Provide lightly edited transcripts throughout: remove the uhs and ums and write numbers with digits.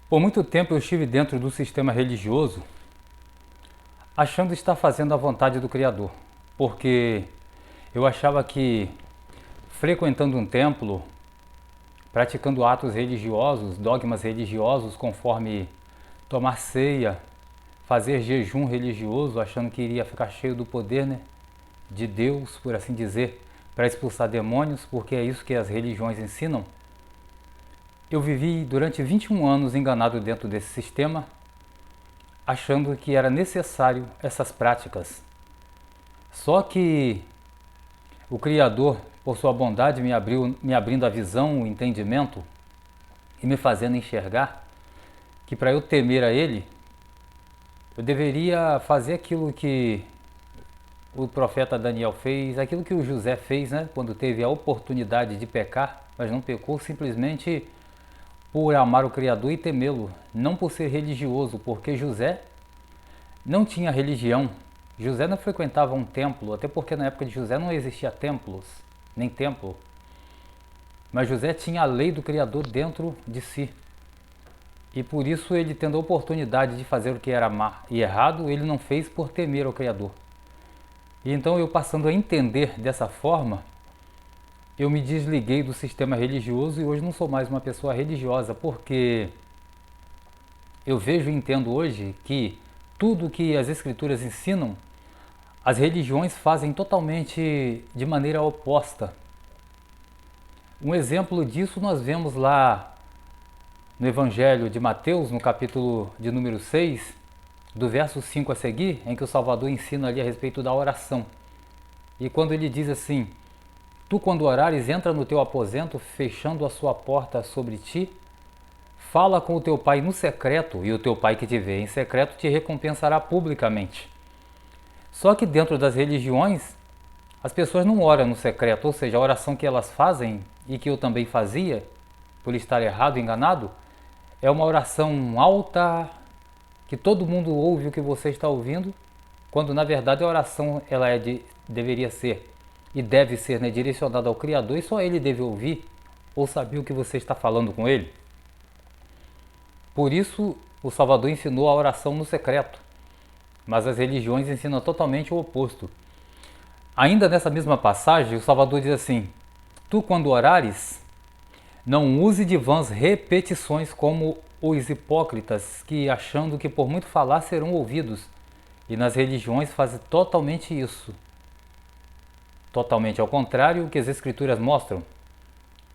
Por muito tempo eu estive dentro do sistema religioso achando estar fazendo a vontade do Criador, porque eu achava que frequentando um templo, praticando atos religiosos, dogmas religiosos, conforme tomar ceia, fazer jejum religioso, achando que iria ficar cheio do poder, de Deus, por assim dizer, para expulsar demônios, porque é isso que as religiões ensinam. Eu vivi durante 21 anos enganado dentro desse sistema, achando que era necessário essas práticas. Só que o Criador, por sua bondade, me abrindo a visão, o entendimento e me fazendo enxergar que para eu temer a Ele, eu deveria fazer aquilo que o profeta Daniel fez, aquilo que o José fez, quando teve a oportunidade de pecar, mas não pecou simplesmente por amar o Criador e temê-lo, não por ser religioso, porque José não tinha religião. José não frequentava um templo, até porque na época de José não existia templos, nem templo. Mas José tinha a lei do Criador dentro de si. E por isso ele, tendo a oportunidade de fazer o que era má e errado, ele não fez por temer ao Criador. E então eu, passando a entender dessa forma, eu me desliguei do sistema religioso e hoje não sou mais uma pessoa religiosa, porque eu vejo e entendo hoje que tudo que as escrituras ensinam, as religiões fazem totalmente de maneira oposta. Um exemplo disso nós vemos lá no Evangelho de Mateus, no capítulo de número 6, do verso 5 a seguir, em que o Salvador ensina ali a respeito da oração. E quando ele diz assim: tu, quando orares, entra no teu aposento, fechando a sua porta sobre ti, fala com o teu pai no secreto, e o teu pai que te vê em secreto te recompensará publicamente. Só que dentro das religiões, as pessoas não oram no secreto, ou seja, a oração que elas fazem, e que eu também fazia, por estar errado, enganado, é uma oração alta, que todo mundo ouve o que você está ouvindo, quando na verdade a oração deveria ser e deve ser direcionada ao Criador, e só Ele deve ouvir ou saber o que você está falando com Ele. Por isso o Salvador ensinou a oração no secreto, mas as religiões ensinam totalmente o oposto. Ainda nessa mesma passagem, o Salvador diz assim: tu, quando orares, não use de vãs repetições como os hipócritas, que achando que por muito falar serão ouvidos. E nas religiões fazem totalmente isso. Totalmente ao contrário do que as escrituras mostram.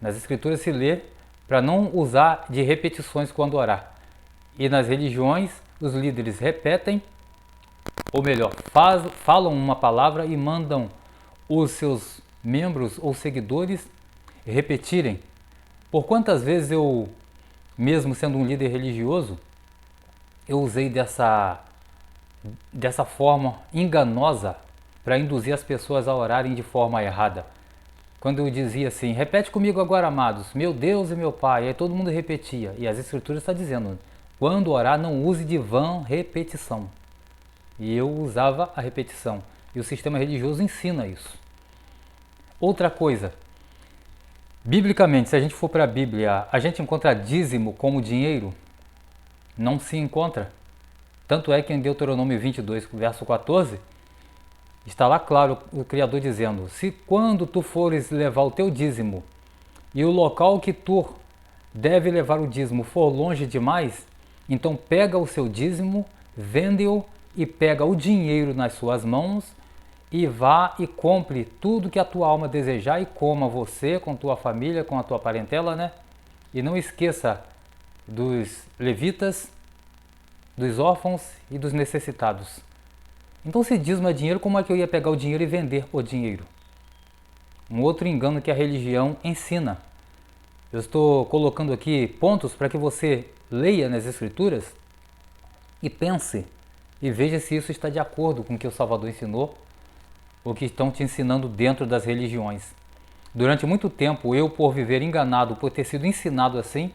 Nas escrituras se lê para não usar de repetições quando orar. E nas religiões os líderes repetem, ou melhor, falam uma palavra e mandam os seus membros ou seguidores repetirem. Por quantas vezes eu, mesmo sendo um líder religioso, eu usei dessa forma enganosa para induzir as pessoas a orarem de forma errada. Quando eu dizia assim: repete comigo agora, amados, meu Deus e meu Pai, aí todo mundo repetia. E as escrituras estão dizendo: quando orar, não use de vã repetição. E eu usava a repetição. E o sistema religioso ensina isso. Outra coisa, biblicamente, se a gente for para a Bíblia, a gente encontra dízimo como dinheiro? Não se encontra. Tanto é que em Deuteronômio 22, verso 14, está lá claro o Criador dizendo: se quando tu fores levar o teu dízimo e o local que tu deve levar o dízimo for longe demais, então pega o seu dízimo, vende-o e pega o dinheiro nas suas mãos e vá e compre tudo que a tua alma desejar e coma você, com tua família, com a tua parentela, E não esqueça dos levitas, dos órfãos e dos necessitados. Então, se dízimo é dinheiro, como é que eu ia pegar o dinheiro e vender o dinheiro? Um outro engano que a religião ensina. Eu estou colocando aqui pontos para que você leia nas escrituras e pense e veja se isso está de acordo com o que o Salvador ensinou ou que estão te ensinando dentro das religiões. Durante muito tempo, eu, por viver enganado, por ter sido ensinado assim,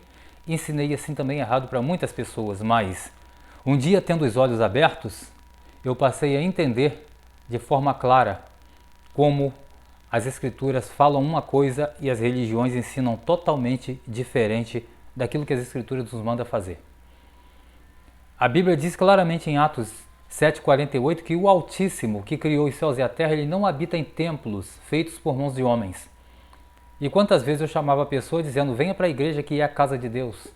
ensinei assim também errado para muitas pessoas, mas um dia, tendo os olhos abertos, eu passei a entender de forma clara como as escrituras falam uma coisa e as religiões ensinam totalmente diferente daquilo que as escrituras nos mandam fazer. A Bíblia diz claramente em Atos 7,48 que o Altíssimo, que criou os céus e a terra, ele não habita em templos feitos por mãos de homens. E quantas vezes eu chamava a pessoa dizendo, venha para a igreja que é a casa de Deus.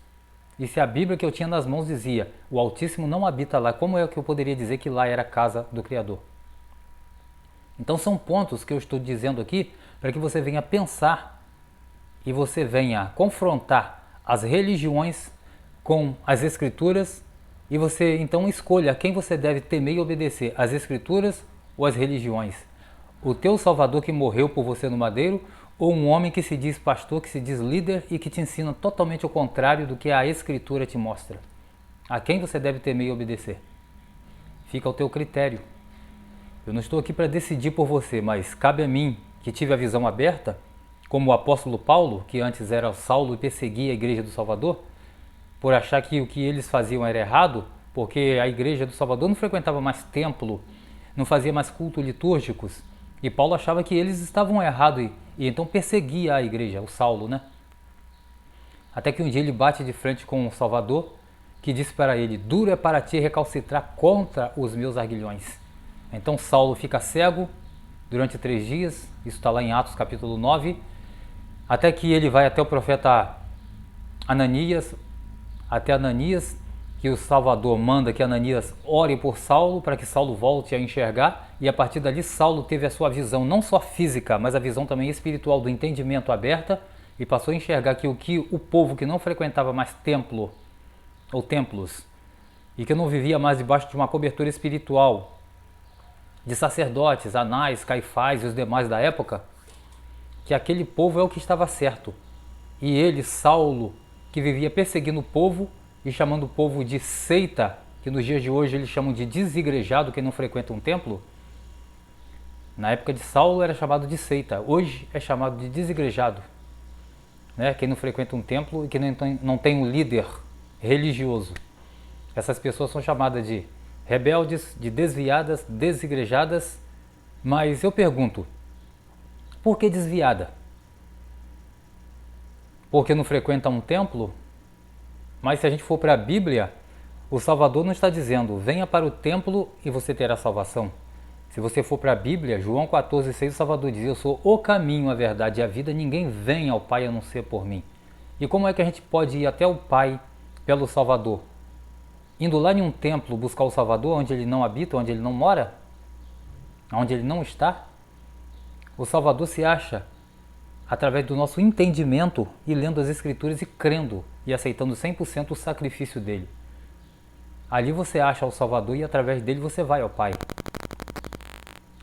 E se a Bíblia que eu tinha nas mãos dizia, o Altíssimo não habita lá, como é que eu poderia dizer que lá era a casa do Criador? Então são pontos que eu estou dizendo aqui para que você venha pensar e você venha confrontar as religiões com as Escrituras e você então escolha a quem você deve temer e obedecer, as Escrituras ou as religiões. O teu Salvador que morreu por você no madeiro ou um homem que se diz pastor, que se diz líder e que te ensina totalmente o contrário do que a Escritura te mostra. A quem você deve temer e obedecer? Fica ao teu critério. Eu não estou aqui para decidir por você, mas cabe a mim, que tive a visão aberta, como o apóstolo Paulo, que antes era Saulo e perseguia a igreja do Salvador, por achar que o que eles faziam era errado, porque a igreja do Salvador não frequentava mais templo, não fazia mais cultos litúrgicos, e Paulo achava que eles estavam errados e então perseguia a igreja, o Saulo, né? Até que um dia ele bate de frente com o Salvador, que disse para ele, duro é para ti recalcitrar contra os meus arguilhões. Então Saulo fica cego durante 3 dias, isso está lá em Atos capítulo 9, até que ele vai até o profeta Ananias, que o Salvador manda que Ananias ore por Saulo, para que Saulo volte a enxergar, e a partir dali Saulo teve a sua visão, não só física, mas a visão também espiritual do entendimento aberta, e passou a enxergar que o povo que não frequentava mais templo, ou templos, e que não vivia mais debaixo de uma cobertura espiritual, de sacerdotes, Anás, Caifás e os demais da época, que aquele povo é o que estava certo. E ele, Saulo, que vivia perseguindo o povo e chamando o povo de seita, que nos dias de hoje eles chamam de desigrejado, quem não frequenta um templo, na época de Saulo era chamado de seita, hoje é chamado de desigrejado, né? Quem não frequenta um templo e que não tem um líder religioso. Essas pessoas são chamadas de rebeldes, de desviadas, desigrejadas, mas eu pergunto, por que desviada? Porque não frequenta um templo? Mas se a gente for para a Bíblia, o Salvador não está dizendo, venha para o templo e você terá salvação. Se você for para a Bíblia, João 14,6, o Salvador diz, eu sou o caminho, a verdade e a vida, ninguém vem ao Pai a não ser por mim. E como é que a gente pode ir até o Pai pelo Salvador? Indo lá em um templo buscar o Salvador, onde ele não habita, onde ele não mora, onde ele não está? O Salvador se acha através do nosso entendimento e lendo as Escrituras e crendo e aceitando 100% o sacrifício dele. Ali você acha o Salvador e através dele você vai ao Pai.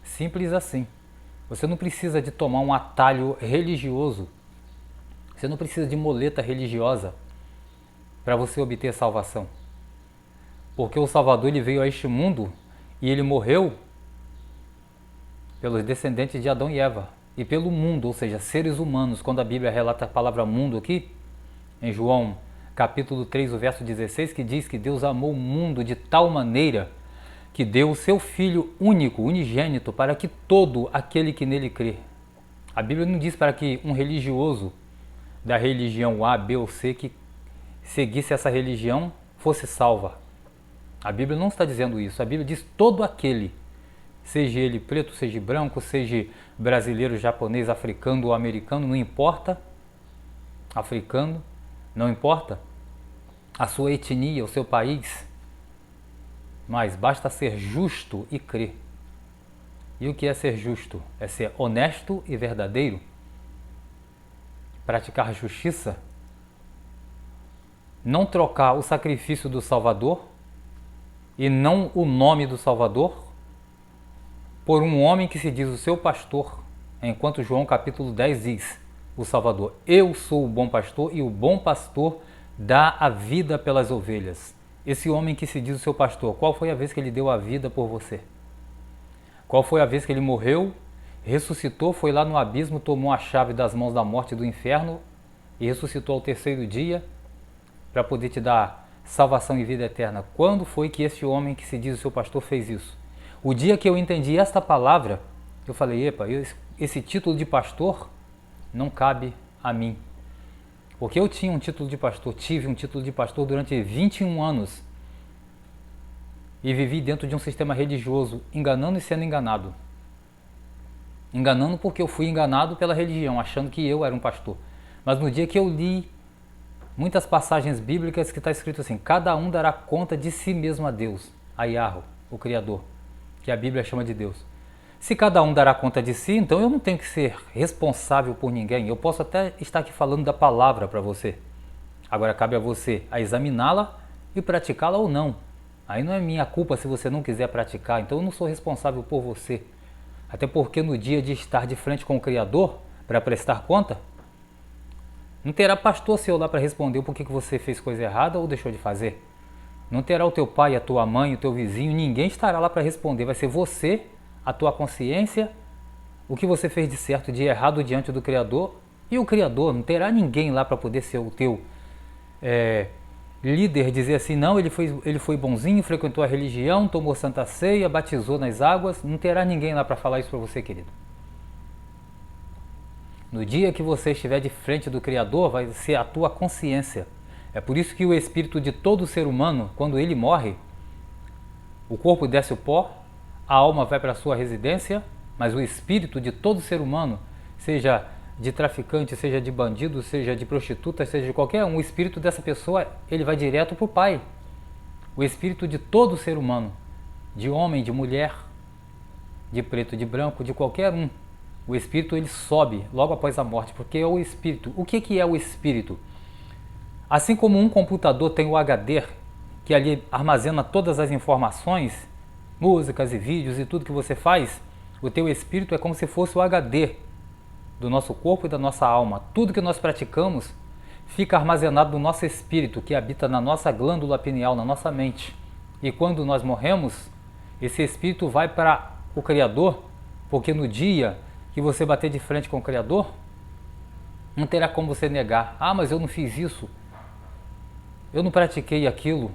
Simples assim. Você não precisa de tomar um atalho religioso. Você não precisa de moleta religiosa para você obter salvação. Porque o Salvador ele veio a este mundo e ele morreu pelos descendentes de Adão e Eva e pelo mundo, ou seja, seres humanos. Quando a Bíblia relata a palavra mundo aqui, em João capítulo 3, o verso 16, que diz que Deus amou o mundo de tal maneira que deu o seu Filho único, unigênito, para que todo aquele que nele crê. A Bíblia não diz para que um religioso da religião A, B ou C que seguisse essa religião fosse salva. A Bíblia não está dizendo isso. A Bíblia diz todo aquele, seja ele preto, seja branco, seja brasileiro, japonês, africano ou americano, não importa. Africano, não importa a sua etnia, o seu país, mas basta ser justo e crer. E o que é ser justo? É ser honesto e verdadeiro, praticar justiça, não trocar o sacrifício do Salvador e não o nome do Salvador por um homem que se diz o seu pastor, enquanto João capítulo 10 diz, o Salvador, eu sou o bom pastor e o bom pastor dá a vida pelas ovelhas. Esse homem que se diz o seu pastor, qual foi a vez que ele deu a vida por você? Qual foi a vez que ele morreu, ressuscitou, foi lá no abismo, tomou a chave das mãos da morte e do inferno e ressuscitou ao terceiro dia para poder te dar salvação e vida eterna? Quando foi que esse homem que se diz o seu pastor fez isso? O dia que eu entendi esta palavra, eu falei, epa, esse título de pastor não cabe a mim. Porque eu tinha um título de pastor, tive um título de pastor durante 21 anos. e vivi dentro de um sistema religioso, enganando e sendo enganado. Enganando porque eu fui enganado pela religião, achando que eu era um pastor. Mas no dia que eu li muitas passagens bíblicas que está escrito assim: cada um dará conta de si mesmo a Deus, a Yahweh, o Criador, que a Bíblia chama de Deus. Se cada um dará conta de si, então eu não tenho que ser responsável por ninguém. Eu posso até estar aqui falando da palavra para você. Agora cabe a você a examiná-la e praticá-la ou não. Aí não é minha culpa se você não quiser praticar, então eu não sou responsável por você. Até porque no dia de estar de frente com o Criador, para prestar conta, não terá pastor seu lá para responder o porquê que você fez coisa errada ou deixou de fazer. Não terá o teu pai, a tua mãe, o teu vizinho, ninguém estará lá para responder. Vai ser você, a tua consciência, o que você fez de certo, de errado diante do Criador. E o Criador, não terá ninguém lá para poder ser o teu líder, dizer assim: não, ele foi bonzinho, frequentou a religião, tomou santa ceia, batizou nas águas. Não terá ninguém lá para falar isso para você, querido. No dia que você estiver de frente do Criador, vai ser a tua consciência. É por isso que o espírito de todo ser humano, quando ele morre, o corpo desce o pó, a alma vai para a sua residência, mas o espírito de todo ser humano, seja de traficante, seja de bandido, seja de prostituta, seja de qualquer um, o espírito dessa pessoa, ele vai direto para o Pai. O espírito de todo ser humano, de homem, de mulher, de preto, de branco, de qualquer um, o espírito ele sobe logo após a morte, porque é o espírito. O que é o espírito? Assim como um computador tem o HD, que ali armazena todas as informações, músicas e vídeos e tudo que você faz, o teu espírito é como se fosse o HD do nosso corpo e da nossa alma. Tudo que nós praticamos fica armazenado no nosso espírito, que habita na nossa glândula pineal, na nossa mente. E quando nós morremos, esse espírito vai para o Criador, porque no dia que você bater de frente com o Criador, não terá como você negar: ah, mas eu não fiz isso, eu não pratiquei aquilo.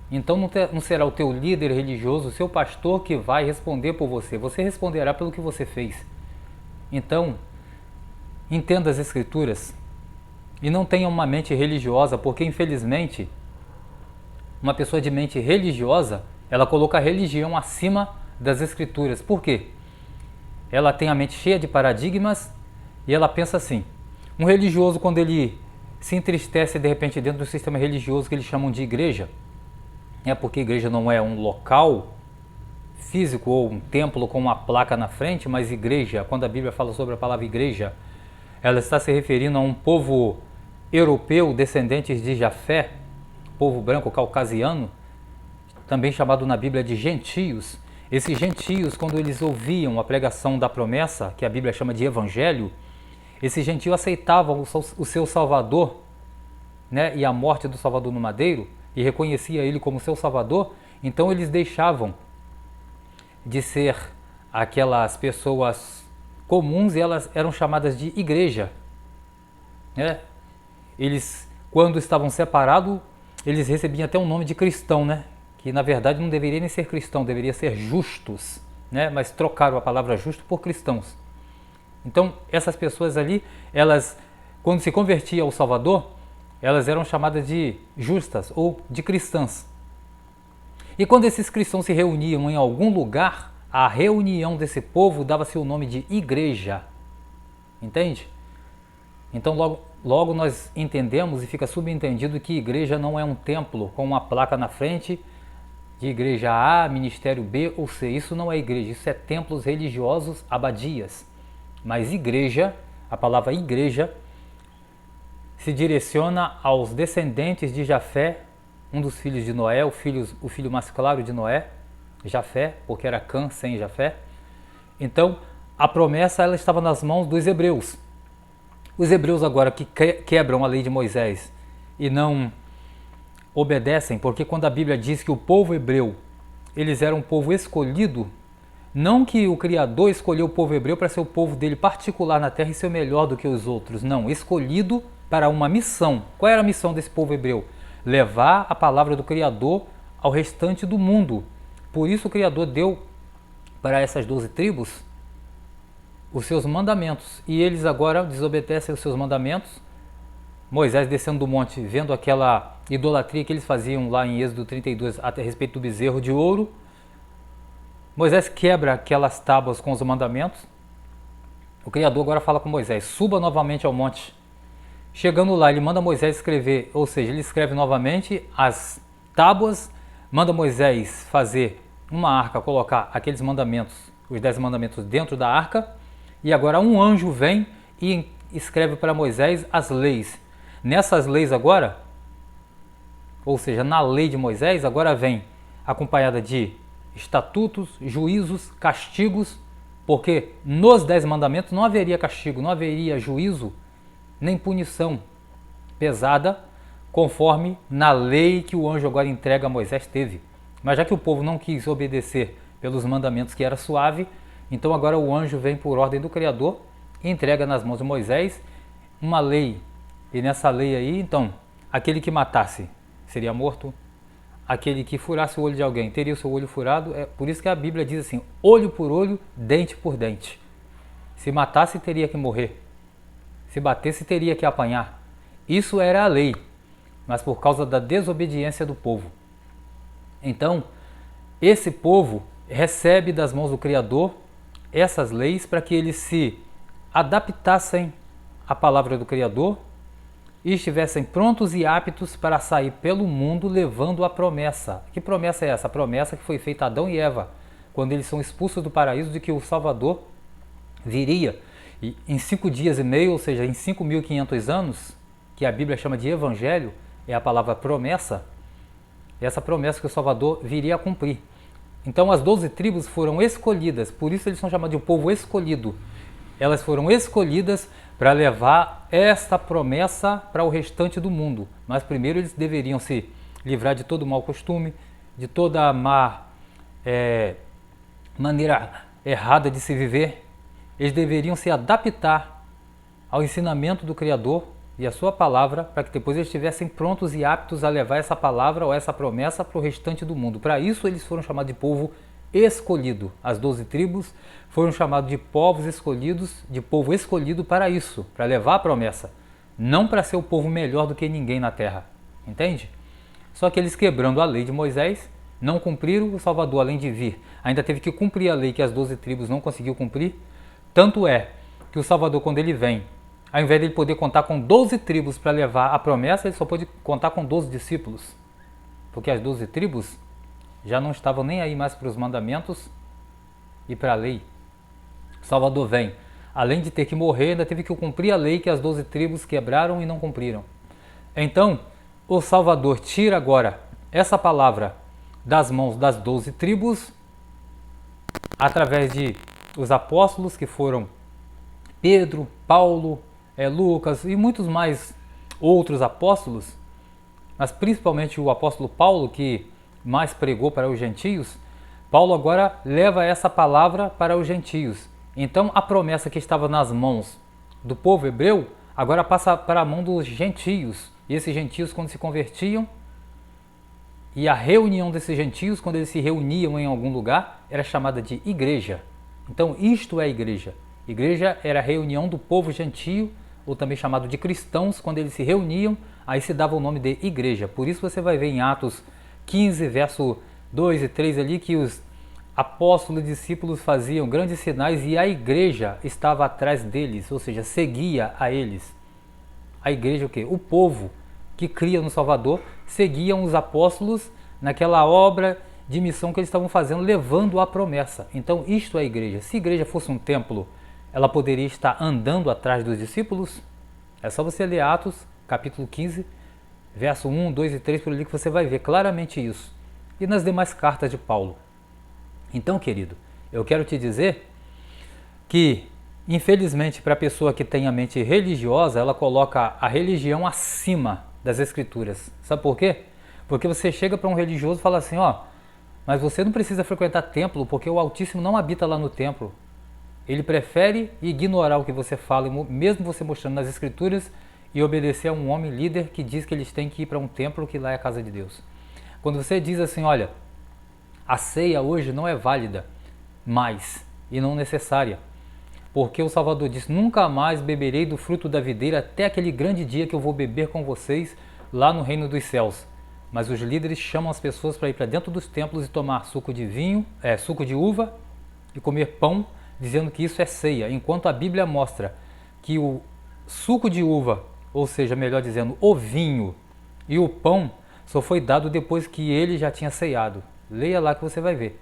Então não será o teu líder religioso, o seu pastor, que vai responder por você. Você responderá pelo que você fez. Então, entenda as Escrituras e não tenha uma mente religiosa, porque infelizmente uma pessoa de mente religiosa, ela coloca a religião acima das Escrituras. Por quê? Ela tem a mente cheia de paradigmas e ela pensa assim: um religioso, quando ele se entristece de repente dentro do sistema religioso que eles chamam de igreja, porque igreja não é um local físico ou um templo com uma placa na frente, mas igreja, quando a Bíblia fala sobre a palavra igreja, ela está se referindo a um povo europeu, descendentes de Jafé, povo branco caucasiano, também chamado na Bíblia de gentios. Esses gentios, quando eles ouviam a pregação da promessa, que a Bíblia chama de evangelho, esses gentios aceitavam o seu Salvador, né, e a morte do Salvador no madeiro, e reconhecia ele como seu Salvador. Então eles deixavam de ser aquelas pessoas comuns e elas eram chamadas de igreja, né? Eles, quando estavam separados, eles recebiam até um nome de cristão, né? Que na verdade não deveria nem ser cristão, deveria ser justos, né? Mas trocaram a palavra justo por cristãos. Então essas pessoas ali, elas, quando se convertiam ao Salvador, elas eram chamadas de justas ou de cristãs. E quando esses cristãos se reuniam em algum lugar, a reunião desse povo dava-se o nome de igreja. Entende? Então logo nós entendemos e fica subentendido que igreja não é um templo com uma placa na frente de igreja A, ministério B ou C. Isso não é igreja, isso é templos religiosos, abadias. Mas igreja, a palavra igreja, se direciona aos descendentes de Jafé, um dos filhos de Noé, o filho mais claro de Noé, Jafé, porque era Cã sem Jafé. Então, a promessa ela estava nas mãos dos hebreus. Os hebreus agora que quebram a lei de Moisés e não obedecem, porque quando a Bíblia diz que o povo hebreu, eles eram um povo escolhido, não que o Criador escolheu o povo hebreu para ser o povo dele particular na terra e ser melhor do que os outros, não, escolhido para uma missão. Qual era a missão desse povo hebreu? Levar a palavra do Criador ao restante do mundo. Por isso o Criador deu para essas 12 tribos os seus mandamentos. E eles agora desobedecem os seus mandamentos. Moisés descendo do monte, vendo aquela idolatria que eles faziam lá em Êxodo 32 a respeito do bezerro de ouro. Moisés quebra aquelas tábuas com os mandamentos. O Criador agora fala com Moisés: suba novamente ao monte. Chegando lá, ele manda Moisés escrever, ou seja, ele escreve novamente as tábuas, manda Moisés fazer uma arca, colocar aqueles mandamentos, os 10 mandamentos dentro da arca, e agora um anjo vem e escreve para Moisés as leis. Nessas leis agora, ou seja, na lei de Moisés, agora vem acompanhada de estatutos, juízos, castigos, porque nos 10 mandamentos não haveria castigo, não haveria juízo, nem punição pesada, conforme na lei que o anjo agora entrega a Moisés teve. Mas já que o povo não quis obedecer pelos mandamentos que era suave, então agora o anjo vem por ordem do Criador e entrega nas mãos de Moisés uma lei. E nessa lei aí, então, aquele que matasse seria morto, aquele que furasse o olho de alguém teria o seu olho furado. É por isso que a Bíblia diz assim: olho por olho, dente por dente. Se matasse, teria que morrer. Se batesse, teria que apanhar. Isso era a lei, mas por causa da desobediência do povo. Então, esse povo recebe das mãos do Criador essas leis para que eles se adaptassem à palavra do Criador e estivessem prontos e aptos para sair pelo mundo levando a promessa. Que promessa é essa? A promessa que foi feita a Adão e Eva, quando eles são expulsos do paraíso, de que o Salvador viria. E em 5 dias e meio, ou seja, em 5.500 anos, que a Bíblia chama de Evangelho, é a palavra promessa, essa promessa que o Salvador viria a cumprir. Então as 12 tribos foram escolhidas, por isso eles são chamados de povo escolhido. Elas foram escolhidas para levar esta promessa para o restante do mundo. Mas primeiro eles deveriam se livrar de todo mau costume, de toda má maneira errada de se viver. Eles deveriam se adaptar ao ensinamento do Criador e a sua palavra, para que depois eles estivessem prontos e aptos a levar essa palavra ou essa promessa para o restante do mundo. Para isso eles foram chamados de povo escolhido. As 12 tribos foram chamados de povos escolhidos, de povo escolhido para isso, para levar a promessa, não para ser o povo melhor do que ninguém na terra. Entende? Só que eles, quebrando a lei de Moisés, não cumpriram. O Salvador, além de vir, ainda teve que cumprir a lei que as 12 tribos não conseguiu cumprir. Tanto é que o Salvador, quando ele vem, ao invés de ele poder contar com 12 tribos para levar a promessa, ele só pôde contar com 12 discípulos. Porque as 12 tribos já não estavam nem aí mais para os mandamentos e para a lei. O Salvador vem, além de ter que morrer, ainda teve que cumprir a lei que as 12 tribos quebraram e não cumpriram. Então, o Salvador tira agora essa palavra das mãos das 12 tribos, através de os apóstolos, que foram Pedro, Paulo, Lucas e muitos mais outros apóstolos, mas principalmente o apóstolo Paulo, que mais pregou para os gentios. Paulo agora leva essa palavra para os gentios. Então a promessa que estava nas mãos do povo hebreu agora passa para a mão dos gentios. E esses gentios, quando se convertiam, e a reunião desses gentios, quando eles se reuniam em algum lugar, era chamada de igreja. Então isto é igreja. Igreja era a reunião do povo gentio, ou também chamado de cristãos. Quando eles se reuniam, aí se dava o nome de igreja. Por isso você vai ver em Atos 15, verso 2 e 3 ali, que os apóstolos e discípulos faziam grandes sinais e a igreja estava atrás deles, ou seja, seguia a eles. A igreja o quê? O povo que cria no Salvador seguiam os apóstolos naquela obra de missão que eles estavam fazendo, levando a promessa. Então isto é a igreja. Se a igreja fosse um templo, ela poderia estar andando atrás dos discípulos? É só você ler Atos, capítulo 15, verso 1, 2 e 3, por ali, que você vai ver claramente isso. E nas demais cartas de Paulo. Então, querido, eu quero te dizer que, infelizmente, para a pessoa que tem a mente religiosa, ela coloca a religião acima das Escrituras. Sabe por quê? Porque você chega para um religioso e fala assim, ó, mas você não precisa frequentar templo, porque o Altíssimo não habita lá no templo. Ele prefere ignorar o que você fala, mesmo você mostrando nas Escrituras, e obedecer a um homem líder que diz que eles têm que ir para um templo, que lá é a casa de Deus. Quando você diz assim, olha, a ceia hoje não é válida mais e não necessária, porque o Salvador disse, nunca mais beberei do fruto da videira até aquele grande dia que eu vou beber com vocês lá no reino dos céus. Mas os líderes chamam as pessoas para ir para dentro dos templos e tomar suco de vinho, suco de uva e comer pão, dizendo que isso é ceia, enquanto a Bíblia mostra que o suco de uva, ou seja, melhor dizendo, o vinho e o pão só foi dado depois que ele já tinha ceado. Leia lá que você vai ver.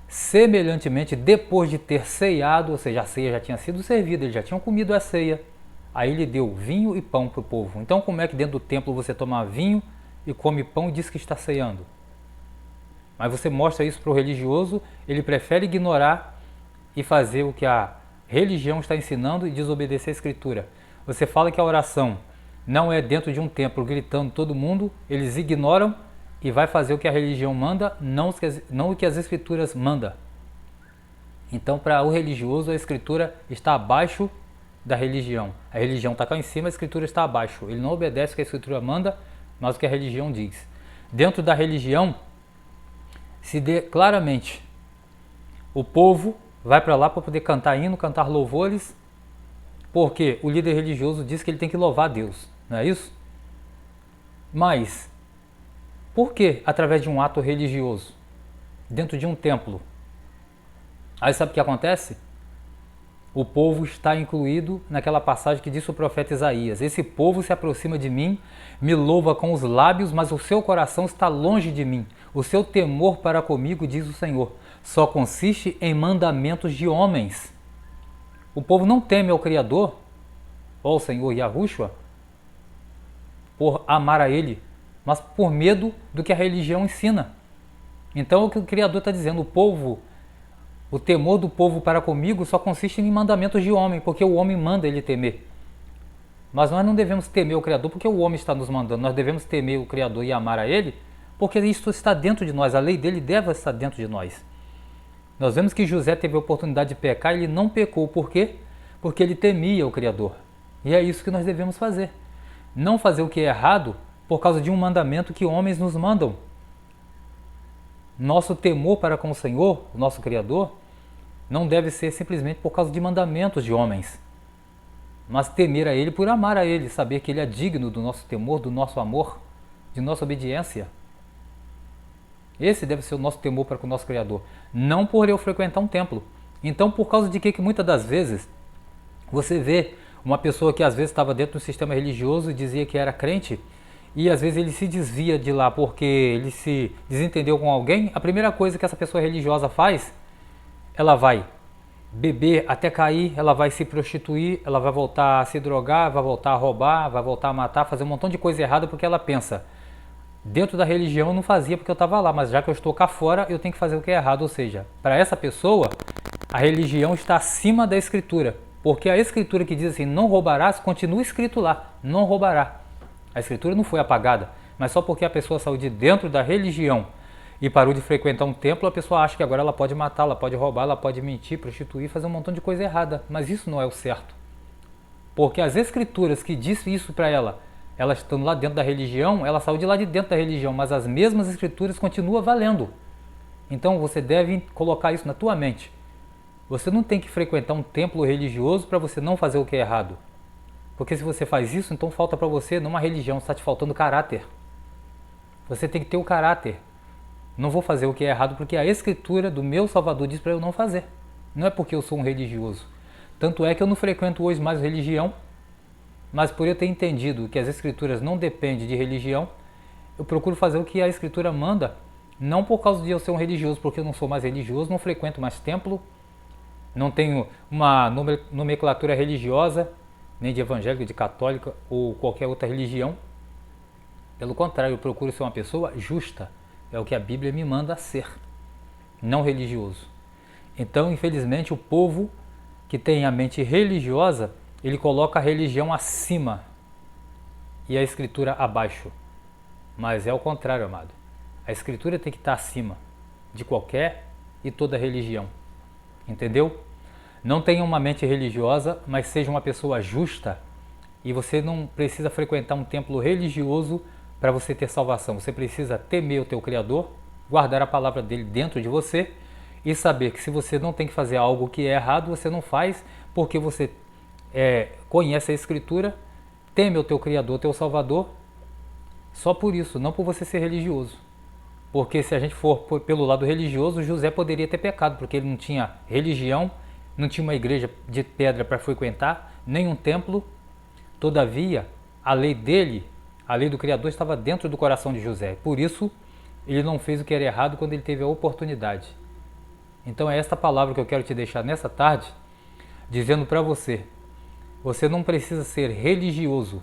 Semelhantemente, depois de ter ceado, ou seja, a ceia já tinha sido servida, eles já tinham comido a ceia, aí ele deu vinho e pão para o povo. Então como é que dentro do templo você toma vinho e come pão e diz que está ceando? Mas você mostra isso para o religioso, ele prefere ignorar e fazer o que a religião está ensinando e desobedecer a Escritura. Você fala que a oração não é dentro de um templo gritando todo mundo, eles ignoram e vai fazer o que a religião manda, não o que as Escrituras mandam. Então, para o religioso, a Escritura está abaixo da religião. A religião está cá em cima, a Escritura está abaixo. Ele não obedece o que a Escritura manda, mas o que a religião diz. Dentro da religião, se dê claramente, o povo vai para lá para poder cantar hino, cantar louvores, porque o líder religioso diz que ele tem que louvar a Deus, não é isso? Mas, por que através de um ato religioso, dentro de um templo? Aí sabe o que acontece? O povo está incluído naquela passagem que disse o profeta Isaías: esse povo se aproxima de mim, me louva com os lábios, mas o seu coração está longe de mim. O seu temor para comigo, diz o Senhor, só consiste em mandamentos de homens. O povo não teme ao Criador, ou ao Senhor Yahushua, por amar a Ele, mas por medo do que a religião ensina. Então é o que o Criador está dizendo: o temor do povo para comigo só consiste em mandamentos de homem, porque o homem manda ele temer. Mas nós não devemos temer o Criador porque o homem está nos mandando, nós devemos temer o Criador e amar a Ele, porque isso está dentro de nós, a lei dele deve estar dentro de nós. Nós vemos que José teve a oportunidade de pecar e ele não pecou, por quê? Porque ele temia o Criador. E é isso que nós devemos fazer. Não fazer o que é errado por causa de um mandamento que homens nos mandam. Nosso temor para com o Senhor, o nosso Criador, não deve ser simplesmente por causa de mandamentos de homens, mas temer a Ele por amar a Ele, saber que Ele é digno do nosso temor, do nosso amor, de nossa obediência. Esse deve ser o nosso temor para com o nosso Criador, não por eu frequentar um templo. Então, por causa de que muitas das vezes você vê uma pessoa que às vezes estava dentro do sistema religioso e dizia que era crente, e às vezes ele se desvia de lá porque ele se desentendeu com alguém, a primeira coisa que essa pessoa religiosa faz, ela vai beber até cair, ela vai se prostituir, ela vai voltar a se drogar, vai voltar a roubar, vai voltar a matar, fazer um montão de coisa errada porque ela pensa: dentro da religião eu não fazia porque eu estava lá, mas já que eu estou cá fora eu tenho que fazer o que é errado. Ou seja, para essa pessoa a religião está acima da Escritura, porque a Escritura que diz assim, não roubarás, continua escrito lá, não roubará. A Escritura não foi apagada, mas só porque a pessoa saiu de dentro da religião e parou de frequentar um templo, a pessoa acha que agora ela pode matar, ela pode roubar, ela pode mentir, prostituir, fazer um montão de coisa errada. Mas isso não é o certo. Porque as Escrituras que dizem isso para ela, elas estão lá dentro da religião, ela saiu de lá de dentro da religião, mas as mesmas Escrituras continuam valendo. Então você deve colocar isso na tua mente. Você não tem que frequentar um templo religioso para você não fazer o que é errado. Porque se você faz isso, então falta para você, numa religião, está te faltando caráter. Você tem que ter o caráter. Não vou fazer o que é errado porque a Escritura do meu Salvador diz para eu não fazer. Não é porque eu sou um religioso. Tanto é que eu não frequento hoje mais religião, mas por eu ter entendido que as Escrituras não dependem de religião, eu procuro fazer o que a Escritura manda, não por causa de eu ser um religioso, porque eu não sou mais religioso, não frequento mais templo, não tenho uma nomenclatura religiosa, nem de evangélica, de católica ou qualquer outra religião. Pelo contrário, eu procuro ser uma pessoa justa. É o que a Bíblia me manda ser, não religioso. Então, infelizmente, o povo que tem a mente religiosa, ele coloca a religião acima e a Escritura abaixo. Mas é o contrário, amado. A Escritura tem que estar acima de qualquer e toda religião. Entendeu? Não tenha uma mente religiosa, mas seja uma pessoa justa. E você não precisa frequentar um templo religioso para você ter salvação. Você precisa temer o teu Criador, guardar a palavra dele dentro de você e saber que se você não tem que fazer algo que é errado, você não faz porque você conhece a Escritura, teme o teu Criador, teu Salvador Só por isso, não por você ser religioso. Porque se a gente for pelo lado religioso, José poderia ter pecado, porque ele não tinha religião, não tinha uma igreja de pedra para frequentar, nem um templo. Todavia, a lei dele, a lei do Criador, estava dentro do coração de José. Por isso, ele não fez o que era errado quando ele teve a oportunidade. Então é esta palavra que eu quero te deixar nessa tarde, dizendo para você: você não precisa ser religioso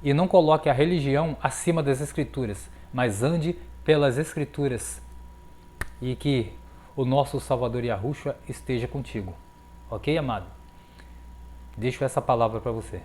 e não coloque a religião acima das Escrituras, mas ande pelas Escrituras e que o nosso Salvador Yahushua esteja contigo. Ok, amado? Deixo essa palavra para você.